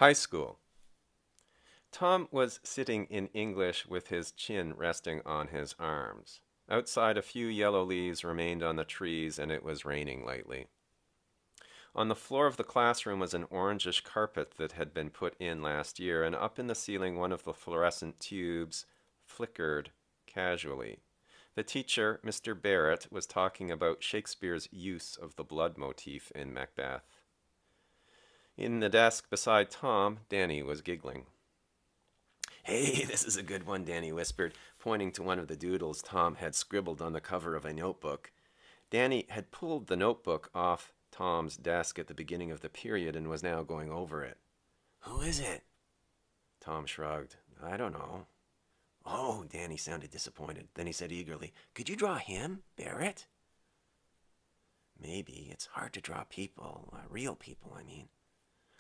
High school. Tom was sitting in English with his chin resting on his arms. Outside, a few yellow leaves remained on the trees, and it was raining lightly. On the floor of the classroom was an orangish carpet that had been put in last year, and up in the ceiling, one of the fluorescent tubes flickered casually. The teacher, Mr. Barrett, was talking about Shakespeare's use of the blood motif in Macbeth. In the desk beside Tom, Danny was giggling. "Hey, this is a good one," Danny whispered, pointing to one of the doodles Tom had scribbled on the cover of a notebook. Danny had pulled the notebook off Tom's desk at the beginning of the period and was now going over it. "Who is it?" Tom shrugged. "I don't know." "Oh," Danny sounded disappointed. Then he said eagerly, "Could you draw him, Barrett?" "Maybe. It's hard to draw people, real people, I mean."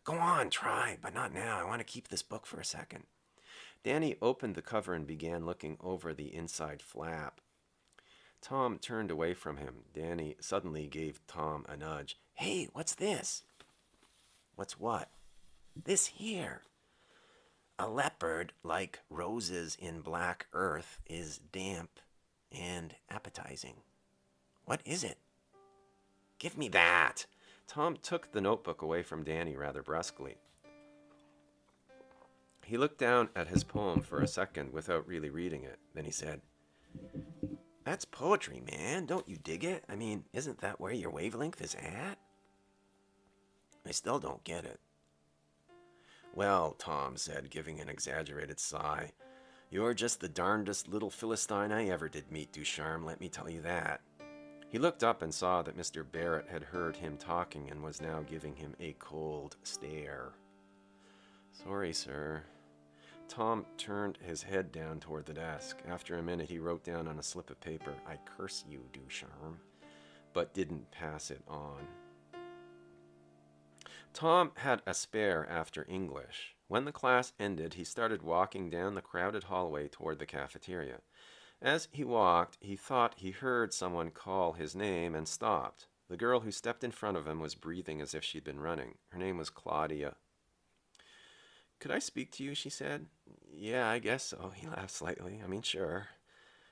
"Go on, try, but not now. I want to keep this book for a second." Danny opened the cover and began looking over the inside flap. Tom turned away from him. Danny suddenly gave Tom a nudge. "Hey, what's this?" "What's what?" "This here. A leopard, like roses in black earth, is damp and appetizing." "What is it?" "Give me that." Tom took the notebook away from Danny rather brusquely. He looked down at his poem for a second without really reading it. Then he said, "That's poetry, man. Don't you dig it? I mean, isn't that where your wavelength is at?" "I still don't get it." "Well," Tom said, giving an exaggerated sigh, "you're just the darndest little Philistine I ever did meet, Ducharme, let me tell you that." He looked up and saw that Mr. Barrett had heard him talking and was now giving him a cold stare. "Sorry, sir." Tom turned his head down toward the desk. After a minute, he wrote down on a slip of paper, "I curse you, Ducharme," but didn't pass it on. Tom had a spare after English. When the class ended, he started walking down the crowded hallway toward the cafeteria. As he walked, he thought he heard someone call his name and stopped. The girl who stepped in front of him was breathing as if she'd been running. Her name was Claudia. "Could I speak to you?" she said. "Yeah, I guess so." He laughed slightly. "I mean, sure."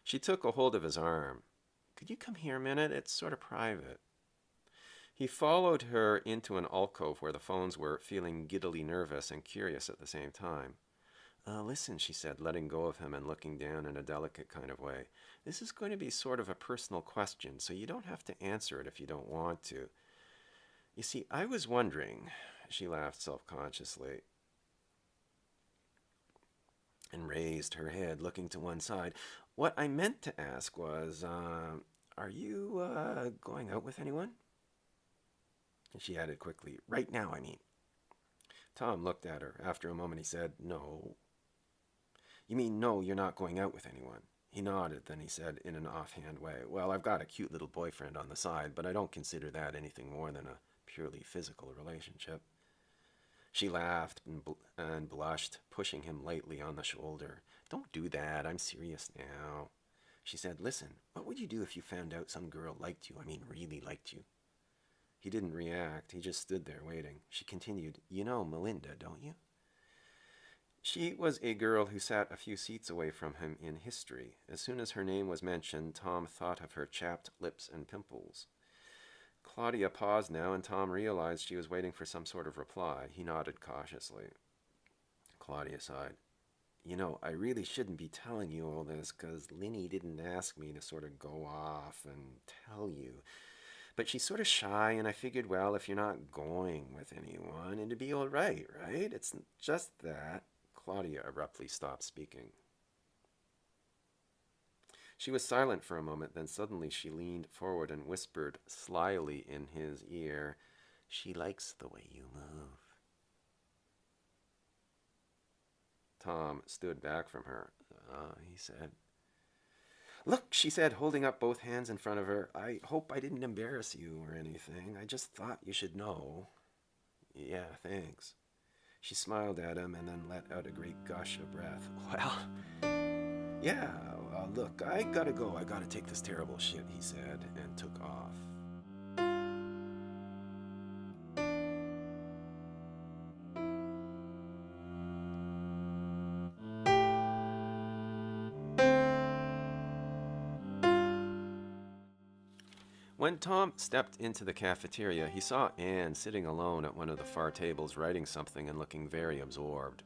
She took a hold of his arm. "Could you come here a minute? It's sort of private." He followed her into an alcove where the phones were, feeling giddily nervous and curious at the same time. "Listen," she said, letting go of him and looking down in a delicate kind of way. "This is going to be sort of a personal question, so you don't have to answer it if you don't want to. You see, I was wondering," she laughed self-consciously and raised her head, looking to one side. "What I meant to ask was, are you going out with anyone?" And she added quickly, "Right now, I mean." Tom looked at her. After a moment, he said, "No." "You mean, no, you're not going out with anyone?" He nodded. Then he said in an offhand way, "Well, I've got a cute little boyfriend on the side, but I don't consider that anything more than a purely physical relationship." She laughed and blushed, pushing him lightly on the shoulder. "Don't do that. I'm serious now." She said, "Listen, what would you do if you found out some girl liked you? I mean, really liked you?" He didn't react. He just stood there waiting. She continued, "You know Melinda, don't you?" She was a girl who sat a few seats away from him in history. As soon as her name was mentioned, Tom thought of her chapped lips and pimples. Claudia paused now, and Tom realized she was waiting for some sort of reply. He nodded cautiously. Claudia sighed. "You know, I really shouldn't be telling you all this, 'cause Linny didn't ask me to sort of go off and tell you. But she's sort of shy, and I figured, well, if you're not going with anyone, it'd be all right, right? It's just that." Claudia abruptly stopped speaking. She was silent for a moment, then suddenly she leaned forward and whispered slyly in his ear, "She likes the way you move." Tom stood back from her. He said. "Look," she said, holding up both hands in front of her, "I hope I didn't embarrass you or anything. I just thought you should know." "Yeah, thanks." She smiled at him and then let out a great gush of breath. "Well, yeah, look, I gotta go. I gotta take this terrible shit," he said, and took off. When Tom stepped into the cafeteria, he saw Anne sitting alone at one of the far tables writing something and looking very absorbed.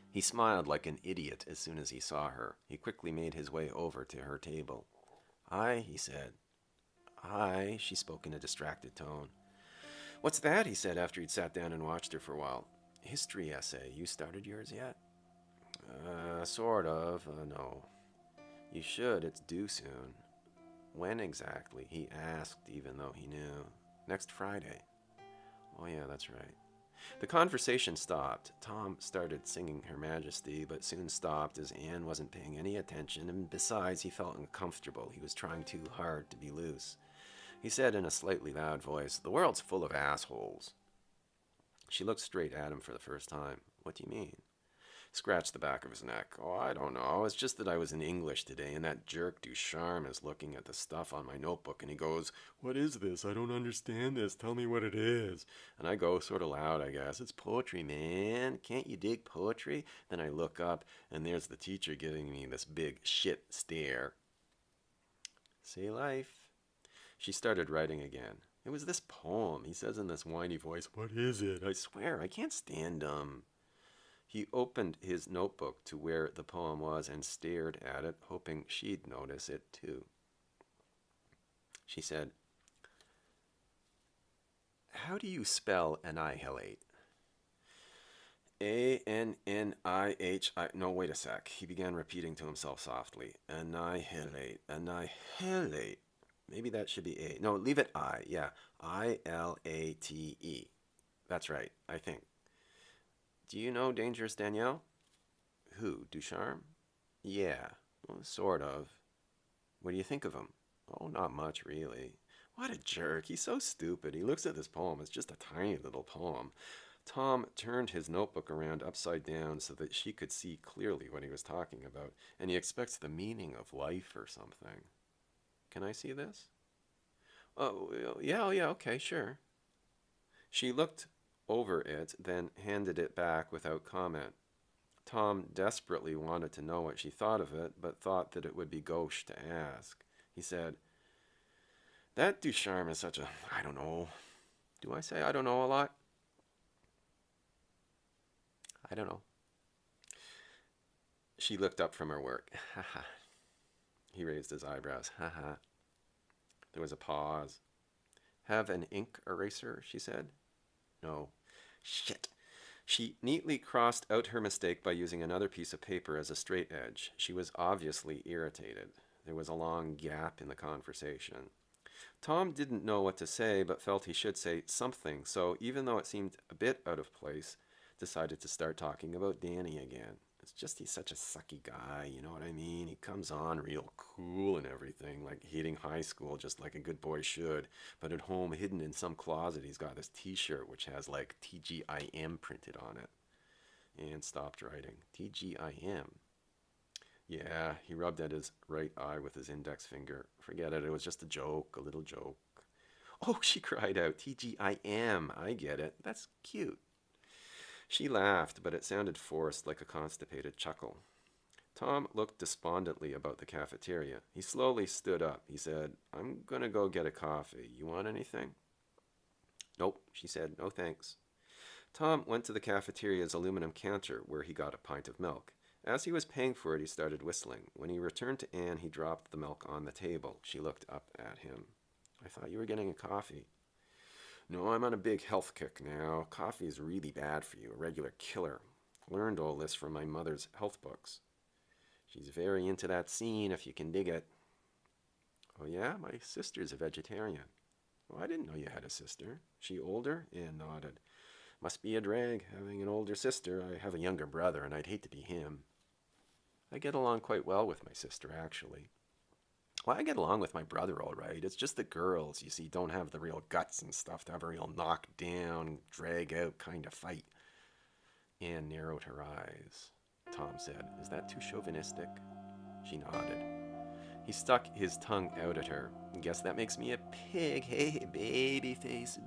He smiled like an idiot as soon as he saw her. He quickly made his way over to her table. "Hi," he said. "Hi," she spoke in a distracted tone. "What's that?" he said after he'd sat down and watched her for a while. "History essay. You started yours yet?" Sort of. No. You should. It's due soon." "When exactly?" he asked, even though he knew. "Next Friday." "Oh, yeah, that's right." The conversation stopped. Tom started singing Her Majesty, but soon stopped as Anne wasn't paying any attention, and besides, he felt uncomfortable. He was trying too hard to be loose. He said in a slightly loud voice, "The world's full of assholes." She looked straight at him for the first time. "What do you mean?" Scratched the back of his neck. "Oh, I don't know. It's just that I was in English today, and that jerk Ducharme is looking at the stuff on my notebook, and he goes, 'What is this? I don't understand this. Tell me what it is.' And I go sort of loud, I guess, 'It's poetry, man. Can't you dig poetry?' Then I look up, and there's the teacher giving me this big shit stare." "Say life." She started writing again. "It was this poem," he says in this whiny voice. "What is it? I swear, I can't stand 'em." He opened his notebook to where the poem was and stared at it, hoping she'd notice it too. She said, "How do you spell annihilate?" "Annihih. No, wait a sec." He began repeating to himself softly. "Annihilate. Annihilate. Maybe that should be A. No, leave it I. Yeah. Ilate. That's right, I think. Do you know Dangerous Danielle?" "Who, Ducharme?" "Yeah, well, sort of." "What do you think of him?" "Oh, not much, really." "What a jerk. He's so stupid. He looks at this poem. It's just a tiny little poem." Tom turned his notebook around upside down so that she could see clearly what he was talking about, and he expects the meaning of life or something. "Can I see this?" Oh, yeah, okay, sure." She looked over it, then handed it back without comment. Tom desperately wanted to know what she thought of it, but thought that it would be gauche to ask. He said, "That Ducharme is such a, I don't know. Do I say I don't know a lot?" "I don't know." She looked up from her work. "Ha ha." He raised his eyebrows. "Ha ha." There was a pause. "Have an ink eraser?" she said. "No." "Shit." She neatly crossed out her mistake by using another piece of paper as a straight edge. She was obviously irritated. There was a long gap in the conversation. Tom didn't know what to say, but felt he should say something, so even though it seemed a bit out of place, decided to start talking about Danny again. It's just he's such a sucky guy, you know what I mean? He comes on real cool and everything, like hating high school just like a good boy should. But at home, hidden in some closet, he's got this t-shirt which has like TGIM printed on it. And stopped writing. TGIM. Yeah, he rubbed at his right eye with his index finger. "Forget it, it was just a joke, a little joke." "Oh," she cried out, "TGIM, I get it. That's cute." She laughed, but it sounded forced, like a constipated chuckle. Tom looked despondently about the cafeteria. He slowly stood up. He said, "I'm gonna go get a coffee. You want anything?" "Nope," she said. "No thanks." Tom went to the cafeteria's aluminum counter, where he got a pint of milk. As he was paying for it, he started whistling. When he returned to Anne, he dropped the milk on the table. She looked up at him. "I thought you were getting a coffee." "No, I'm on a big health kick now. Coffee is really bad for you, a regular killer. Learned all this from my mother's health books." "She's very into that scene, if you can dig it." "Oh yeah? My sister's a vegetarian." "Oh, I didn't know you had a sister. She older?" Anne nodded. "Must be a drag, having an older sister. I have a younger brother, and I'd hate to be him." "I get along quite well with my sister, actually." "Well, I get along with my brother all right. It's just the girls, you see, don't have the real guts and stuff to have a real knock down, drag out kind of fight." Anne narrowed her eyes. Tom said, "Is that too chauvinistic?" She nodded. He stuck his tongue out at her. "Guess that makes me a pig. Hey, baby face,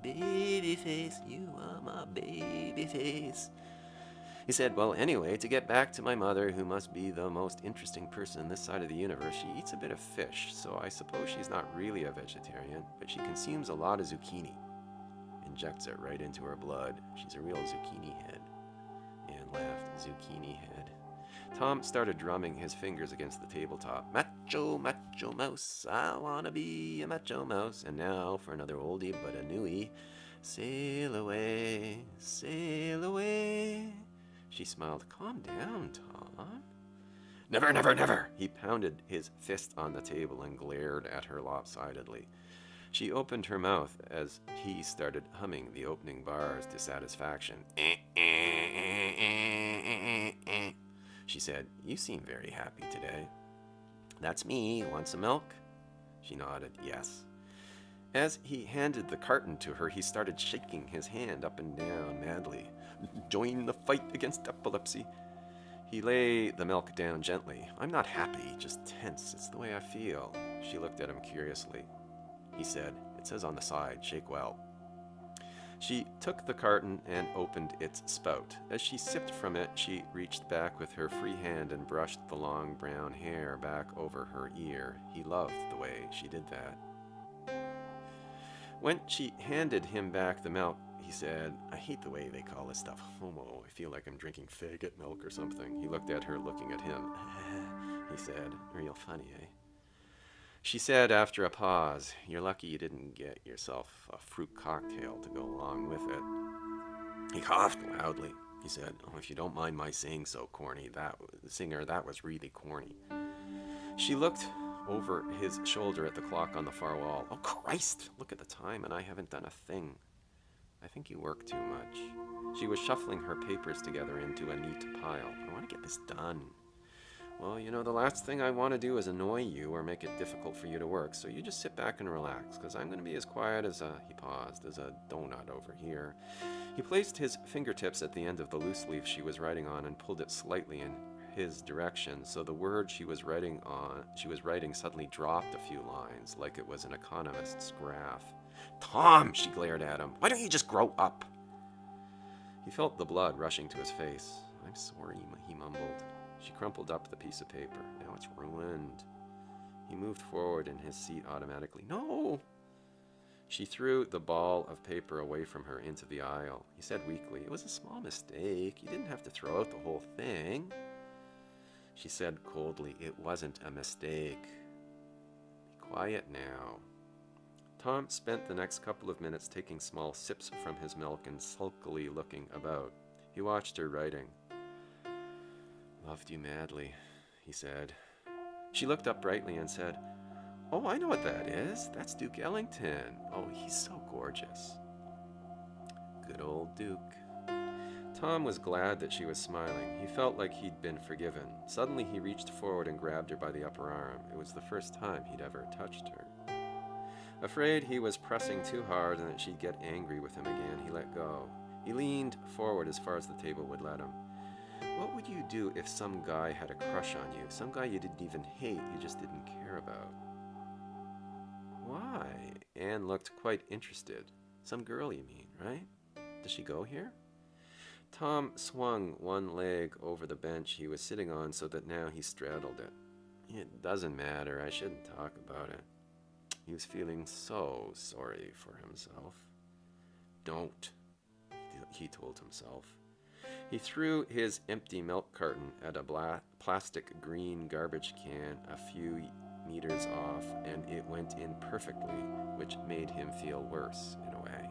you are my baby face." He said, well, anyway, to get back to my mother, who must be the most interesting person this side of the universe, she eats a bit of fish, so I suppose she's not really a vegetarian, but she consumes a lot of zucchini. Injects it right into her blood. She's a real zucchini head. Anne laughed. Zucchini head. Tom started drumming his fingers against the tabletop. Macho, macho mouse, I wanna be a macho mouse. And now for another oldie but a newie. Sail away, sail away. She smiled. Calm down, Tom. Never, never, never. He pounded his fist on the table and glared at her lopsidedly. She opened her mouth as he started humming the opening bars to satisfaction. She said, you seem very happy today. That's me. Want some milk? She nodded, yes. As he handed the carton to her, he started shaking his hand up and down madly. Join the fight against epilepsy. He lay the milk down gently. I'm not happy, just tense. It's the way I feel. She looked at him curiously. He said, it says on the side, shake well. She took the carton and opened its spout. As she sipped from it, she reached back with her free hand and brushed the long brown hair back over her ear. He loved the way she did that. When she handed him back the milk, he said, I hate the way they call this stuff homo. I feel like I'm drinking faggot milk or something. He looked at her, looking at him. He said, real funny, eh? She said after a pause, you're lucky you didn't get yourself a fruit cocktail to go along with it. He coughed loudly. He said, oh, if you don't mind my saying so, corny, that was really corny. She looked over his shoulder at the clock on the far wall. Oh, Christ, look at the time, and I haven't done a thing. I think you work too much. She was shuffling her papers together into a neat pile. I want to get this done. Well, you know, the last thing I want to do is annoy you or make it difficult for you to work, so you just sit back and relax, because I'm going to be as quiet as he paused, as a donut over here. He placed his fingertips at the end of the loose leaf she was writing on and pulled it slightly in his direction, so the word she was writing suddenly dropped a few lines, like it was an economist's graph. Tom, she glared at him, why don't you just grow up? He felt the blood rushing to his face. I'm sorry, he mumbled. She crumpled up the piece of paper. Now it's ruined. He moved forward in his seat automatically. No! She threw the ball of paper away from her into the aisle. He said weakly, it was a small mistake. You didn't have to throw out the whole thing. She said coldly, it wasn't a mistake. Be quiet now. Tom spent the next couple of minutes taking small sips from his milk and sulkily looking about. He watched her writing. Loved you madly, he said. She looked up brightly and said, oh, I know what that is. That's Duke Ellington. Oh, he's so gorgeous. Good old Duke. Tom was glad that she was smiling. He felt like he'd been forgiven. Suddenly he reached forward and grabbed her by the upper arm. It was the first time he'd ever touched her. Afraid he was pressing too hard and that she'd get angry with him again, he let go. He leaned forward as far as the table would let him. What would you do if some guy had a crush on you? Some guy you didn't even hate, you just didn't care about? Why? Anne looked quite interested. Some girl, you mean, right? Does she go here? Tom swung one leg over the bench he was sitting on so that now he straddled it. It doesn't matter. I shouldn't talk about it. He was feeling so sorry for himself. Don't, he told himself. He threw his empty milk carton at a plastic green garbage can a few meters off, and it went in perfectly, which made him feel worse in a way.